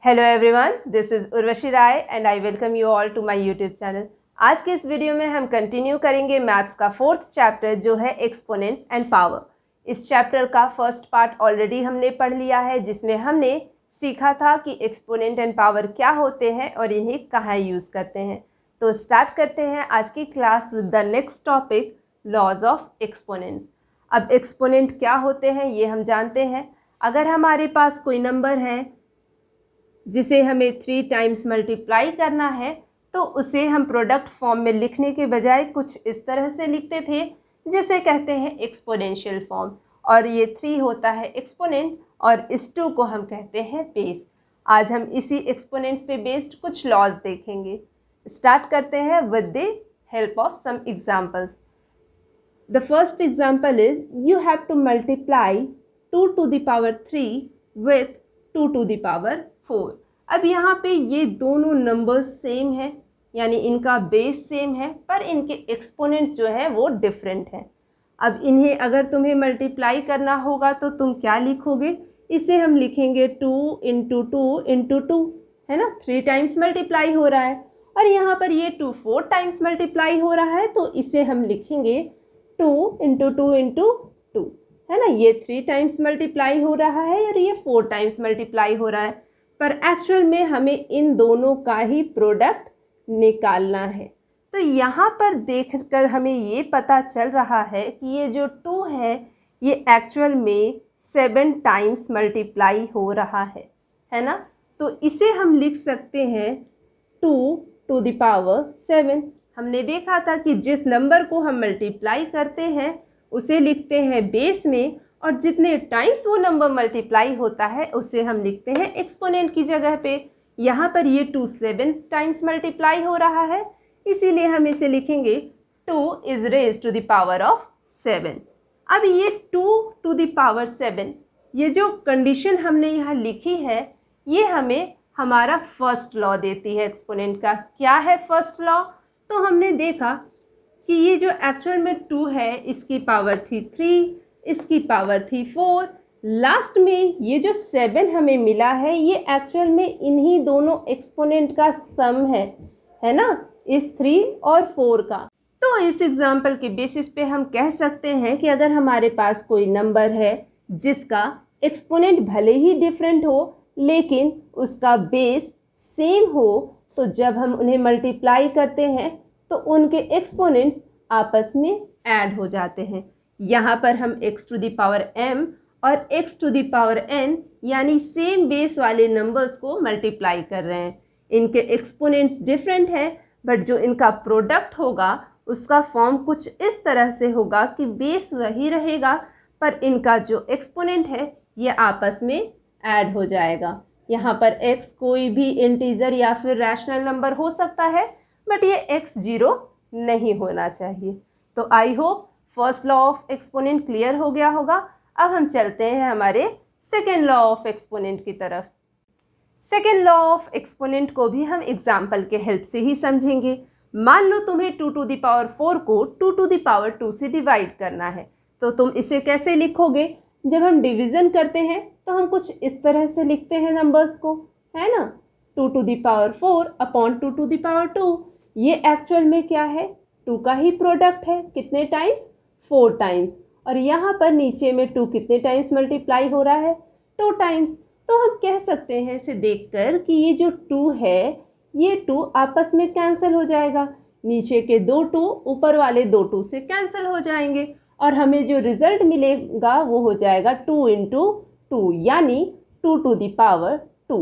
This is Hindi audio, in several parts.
Hello everyone, this is Urvashi Rai and I welcome you all to my YouTube channel. आज के इस वीडियो में हम कंटिन्यू करेंगे मैथ्स का 4th चैप्टर जो है एक्सपोनेंट्स एंड पावर। इस चैप्टर का फर्स्ट पार्ट ऑलरेडी हमने पढ़ लिया है, जिसमें हमने सीखा था कि एक्सपोनेंट एंड पावर क्या होते हैं और इन्हें कहाँ यूज़ करते हैं। तो स्टार्ट करते हैं आज की class with the next topic, laws of exponents. अब एक्सपोनेंट क्या होते हैं ये हम जानते हैं। अगर हमारे पास कोई नंबर है जिसे हमें 3 टाइम्स मल्टीप्लाई करना है, तो उसे हम प्रोडक्ट फॉर्म में लिखने के बजाय कुछ इस तरह से लिखते थे, जिसे कहते हैं एक्सपोनेंशियल फॉर्म। और ये 3 होता है एक्सपोनेंट और इस 2 को हम कहते हैं बेस। आज हम इसी एक्सपोनेंट्स पे बेस्ड कुछ लॉज देखेंगे। स्टार्ट करते हैं with the help of some examples. The first example is you have to multiply 2 to the power 3 with 2 to the power 4। अब यहाँ पे ये दोनों नंबर्स सेम है, यानी इनका बेस सेम है, पर इनके एक्सपोनेंट्स जो है वो डिफरेंट हैं। अब इन्हें अगर तुम्हें मल्टीप्लाई करना होगा तो तुम क्या लिखोगे? इसे हम लिखेंगे 2 into 2 into 2, है ना। 3 टाइम्स मल्टीप्लाई हो रहा है और यहाँ पर ये 2 4 टाइम्स मल्टीप्लाई हो रहा है, तो इसे हम लिखेंगे 2 into 2 into 2, है ना। ये 3 टाइम्स मल्टीप्लाई हो रहा है और ये 4 टाइम्स मल्टीप्लाई हो रहा है, पर एक्चुअल में हमें इन दोनों का ही प्रोडक्ट निकालना है। तो यहाँ पर देखकर हमें ये पता चल रहा है कि ये जो 2 है ये एक्चुअल में 7 टाइम्स मल्टीप्लाई हो रहा है ना। तो इसे हम लिख सकते हैं 2 to the power 7। हमने देखा था कि जिस नंबर को हम मल्टीप्लाई करते हैं उसे लिखते हैं बेस में, और जितने टाइम्स वो नंबर मल्टीप्लाई होता है उसे हम लिखते हैं एक्सपोनेंट की जगह पे। यहाँ पर ये 2 7 टाइम्स मल्टीप्लाई हो रहा है, इसीलिए हम इसे लिखेंगे 2 is raised to the power of 7। अब ये 2 to the power 7, ये जो कंडीशन हमने यहाँ लिखी है ये हमें हमारा फर्स्ट लॉ देती है एक्सपोनेंट का। क्या है फर्स्ट लॉ? तो हमने देखा कि ये जो एक्चुअल में 2 है इसकी पावर थी 3, इसकी पावर थी 4, लास्ट में ये जो 7 हमें मिला है ये एक्चुअल में इन्हीं दोनों एक्सपोनेंट का सम है ना, इस 3 और 4 का। तो इस एग्जाम्पल के बेसिस पे हम कह सकते हैं कि अगर हमारे पास कोई नंबर है जिसका एक्सपोनेंट भले ही डिफरेंट हो लेकिन उसका बेस सेम हो, तो जब हम उन्हें मल्टीप्लाई करते हैं तो उनके एक्सपोनेंट्स आपस में ऐड हो जाते हैं। यहाँ पर हम x to the power m और x to the power n यानी सेम बेस वाले नंबर्स को मल्टीप्लाई कर रहे हैं। इनके एक्सपोनेंट्स डिफरेंट हैं, बट जो इनका प्रोडक्ट होगा उसका फॉर्म कुछ इस तरह से होगा कि बेस वही रहेगा पर इनका जो एक्सपोनेंट है ये आपस में ऐड हो जाएगा। यहाँ पर x कोई भी इंटीजर या फिर रैशनल नंबर हो सकता है, बट ये x 0 नहीं होना चाहिए। तो I hope first law of exponent clear हो गया होगा। अब हम चलते हैं हमारे सेकेंड लॉ ऑफ एक्सपोनेंट की तरफ। सेकेंड लॉ ऑफ एक्सपोनेंट को भी हम एग्जाम्पल के हेल्प से ही समझेंगे। मान लो तुम्हें 2 to the power 4 को 2 to the power 2 से डिवाइड करना है, तो तुम इसे कैसे लिखोगे? जब हम डिवीज़न करते हैं तो हम कुछ इस तरह से लिखते हैं नंबर्स को, है ना। 2 to the power 4 upon 2 to the power 2, ये एक्चुअल में क्या है? 2 का ही प्रोडक्ट है। कितने टाइम्स? 4 टाइम्स। और यहाँ पर नीचे में 2 कितने टाइम्स मल्टीप्लाई हो रहा है? 2 टाइम्स। तो हम कह सकते हैं इसे देखकर कि ये जो 2 है ये 2 आपस में कैंसिल हो जाएगा। नीचे के 2 2 ऊपर वाले 2 2 से कैंसिल हो जाएंगे और हमें जो रिजल्ट मिलेगा वो हो जाएगा 2 into 2 यानी 2 to the power 2।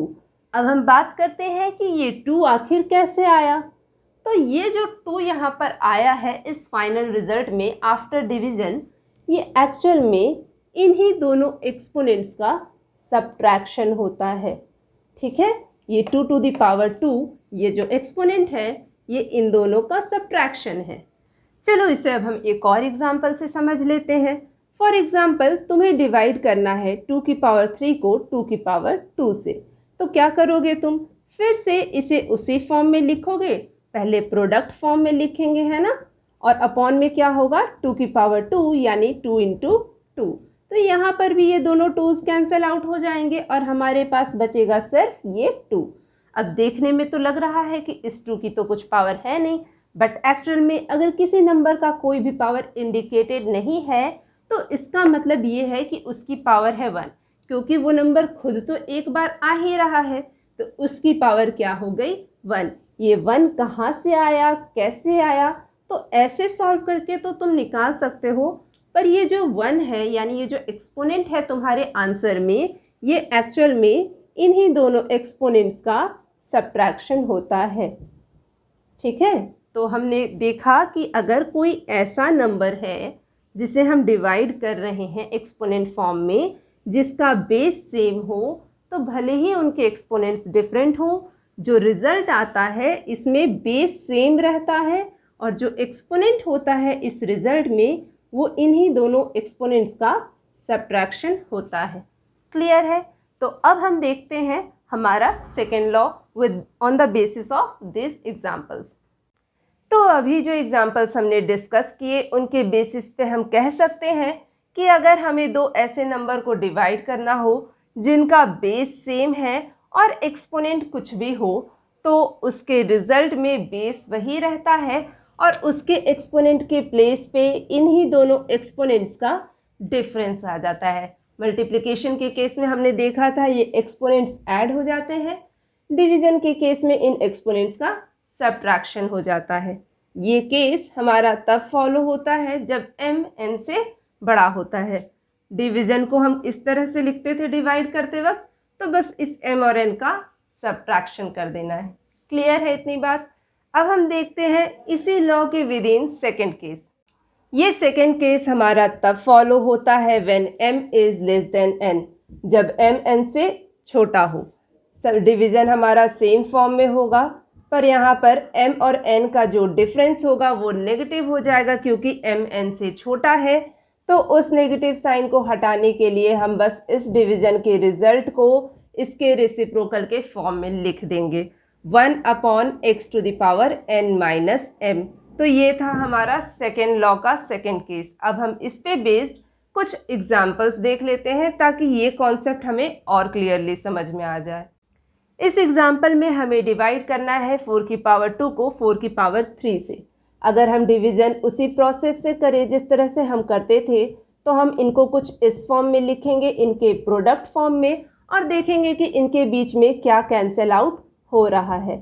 अब हम बात करते हैं कि ये 2 आखिर कैसे आया। तो ये जो 2 यहाँ पर आया है इस फाइनल रिजल्ट में आफ्टर डिवीज़न, ये एक्चुअल में इन्हीं दोनों एक्सपोनेंट्स का सब्ट्रैक्शन होता है। ठीक है, ये 2 to the power 2 ये जो एक्सपोनेंट है ये इन दोनों का सब्ट्रैक्शन है। चलो इसे अब हम एक और एग्जाम्पल से समझ लेते हैं। फॉर एग्जाम्पल तुम्हें डिवाइड करना है 2 की पावर 3 को 2 की पावर 2 से, तो क्या करोगे तुम? फिर से इसे उसी फॉर्म में लिखोगे, पहले प्रोडक्ट फॉर्म में लिखेंगे, है ना। और अपॉन में क्या होगा? 2 की पावर 2 यानी 2 into 2। तो यहाँ पर भी ये दोनों 2's कैंसिल आउट हो जाएंगे और हमारे पास बचेगा सिर्फ ये 2। अब देखने में तो लग रहा है कि इस 2 की तो कुछ पावर है नहीं, बट एक्चुअल में अगर किसी नंबर का कोई भी पावर इंडिकेटेड नहीं है तो इसका मतलब ये है कि उसकी पावर है 1, क्योंकि वो नंबर खुद तो एक बार आ ही रहा है, तो उसकी पावर क्या हो गई 1। ये 1 कहाँ से आया, कैसे आया, तो ऐसे सॉल्व करके तो तुम निकाल सकते हो, पर ये जो 1 है यानी ये जो एक्सपोनेंट है तुम्हारे आंसर में, ये एक्चुअल में इन्हीं दोनों एक्सपोनेंट्स का सब्ट्रैक्शन होता है। ठीक है, तो हमने देखा कि अगर कोई ऐसा नंबर है जिसे हम डिवाइड कर रहे हैं एक्सपोनेंट फॉर्म में, जिसका बेस सेम हो, तो भले ही उनके एक्सपोनेंट्स डिफरेंट हो, जो रिज़ल्ट आता है इसमें बेस सेम रहता है और जो एक्सपोनेंट होता है इस रिज़ल्ट में वो इन्हीं दोनों एक्सपोनेंट्स का सब्ट्रैक्शन होता है। क्लियर है? तो अब हम देखते हैं हमारा second law with on the basis of this examples. तो अभी जो एग्जाम्पल्स हमने डिस्कस किए उनके बेसिस पे हम कह सकते हैं कि अगर हमें दो ऐसे नंबर को डिवाइड करना हो जिनका बेस सेम है और एक्सपोनेंट कुछ भी हो, तो उसके रिजल्ट में बेस वही रहता है और उसके एक्सपोनेंट के प्लेस पे इन्हीं दोनों एक्सपोनेंट्स का डिफरेंस आ जाता है। मल्टीप्लिकेशन के केस में हमने देखा था ये एक्सपोनेंट्स ऐड हो जाते हैं, डिवीज़न के केस में इन एक्सपोनेंट्स का सब्ट्रैक्शन हो जाता है। ये केस हमारा तब फॉलो होता है जब m n से बड़ा होता है। डिवीज़न को हम इस तरह से लिखते थे डिवाइड करते वक्त, तो बस इस m और n का सब्ट्रैक्शन कर देना है। क्लियर है इतनी बात? अब हम देखते हैं इसी लॉ के विद इन सेकेंड केस। ये सेकेंड केस हमारा तब फॉलो होता है when m is less than n, जब m n से छोटा हो। सब डिवीज़न हमारा सेम फॉर्म में होगा, पर यहाँ पर m और n का जो डिफरेंस होगा वो नेगेटिव हो जाएगा, क्योंकि m n से छोटा है। तो उस नेगेटिव साइन को हटाने के लिए हम बस इस डिवीज़न के रिजल्ट को इसके रेसिप्रोकल के फॉर्म में लिख देंगे, 1/x⁻n-m। तो ये था हमारा सेकेंड लॉ का सेकेंड केस। अब हम इस पे बेस्ड कुछ एग्जाम्पल्स देख लेते हैं ताकि ये कॉन्सेप्ट हमें और क्लियरली समझ में आ जाए। इस एग्जाम्पल में हमें डिवाइड करना है 4 की पावर 2 को 4 की पावर 3 से। अगर हम डिवीज़न उसी प्रोसेस से करें जिस तरह से हम करते थे, तो हम इनको कुछ इस फॉर्म में लिखेंगे, इनके प्रोडक्ट फॉर्म में, और देखेंगे कि इनके बीच में क्या कैंसिल आउट हो रहा है।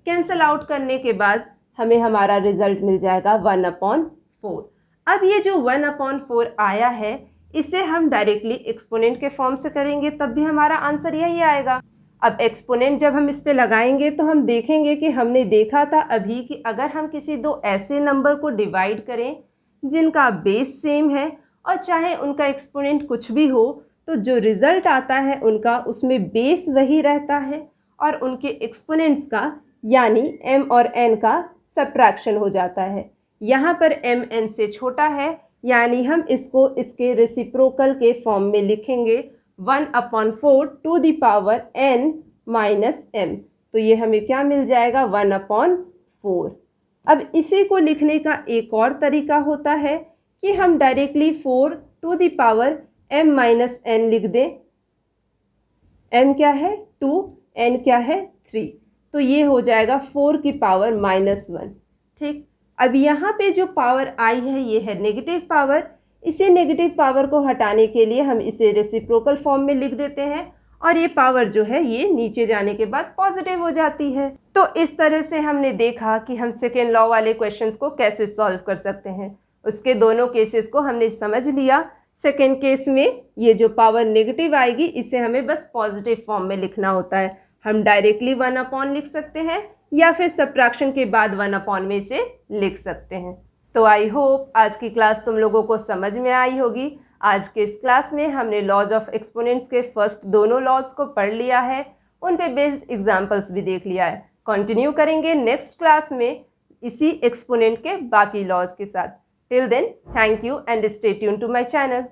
कैंसिल आउट करने के बाद हमें हमारा रिजल्ट मिल जाएगा 1/4। अब ये जो 1/4 आया है, इसे हम डायरेक्टली एक्सपोनेंट के फॉर्म से करेंगे तब भी हमारा आंसर यही आएगा। अब एक्सपोनेंट जब हम इस पे लगाएंगे तो हम देखेंगे कि हमने देखा था अभी कि अगर हम किसी दो ऐसे नंबर को डिवाइड करें जिनका बेस सेम है और चाहे उनका एक्सपोनेंट कुछ भी हो, तो जो रिज़ल्ट आता है उनका उसमें बेस वही रहता है और उनके एक्सपोनेंट्स का यानी m और n का सब्ट्रैक्शन हो जाता है। यहाँ पर m n से छोटा है, यानी हम इसको इसके रेसिप्रोकल के फॉर्म में लिखेंगे 1/4 to the power n minus m। तो ये हमें क्या मिल जाएगा 1/4। अब इसी को लिखने का एक और तरीका होता है कि हम directly 4 to the power m minus n लिख दें। m क्या है 2, n क्या है 3, तो ये हो जाएगा 4 की पावर -1। ठीक, अब यहाँ पे जो पावर आई है ये है नेगेटिव पावर। इसी नेगेटिव पावर को हटाने के लिए हम इसे रेसिप्रोकल फॉर्म में लिख देते हैं और ये पावर जो है ये नीचे जाने के बाद पॉजिटिव हो जाती है। तो इस तरह से हमने देखा कि हम सेकेंड लॉ वाले क्वेश्चंस को कैसे सॉल्व कर सकते हैं। उसके दोनों केसेस को हमने समझ लिया। सेकेंड केस में ये जो पावर नेगेटिव आएगी इसे हमें बस पॉजिटिव फॉर्म में लिखना होता है। हम डायरेक्टली 1/, लिख सकते हैं या फिर सब्ट्रैक्शन के बाद 1/, में इसे लिख सकते हैं। तो आई होप आज की क्लास तुम लोगों को समझ में आई होगी। आज के इस क्लास में हमने लॉज ऑफ एक्सपोनेंट्स के फर्स्ट दोनों लॉज को पढ़ लिया है, उन पे बेस्ड एग्जाम्पल्स भी देख लिया है। कंटिन्यू करेंगे नेक्स्ट क्लास में इसी एक्सपोनेंट के बाकी लॉज के साथ। Till then, thank you and stay tune to my channel.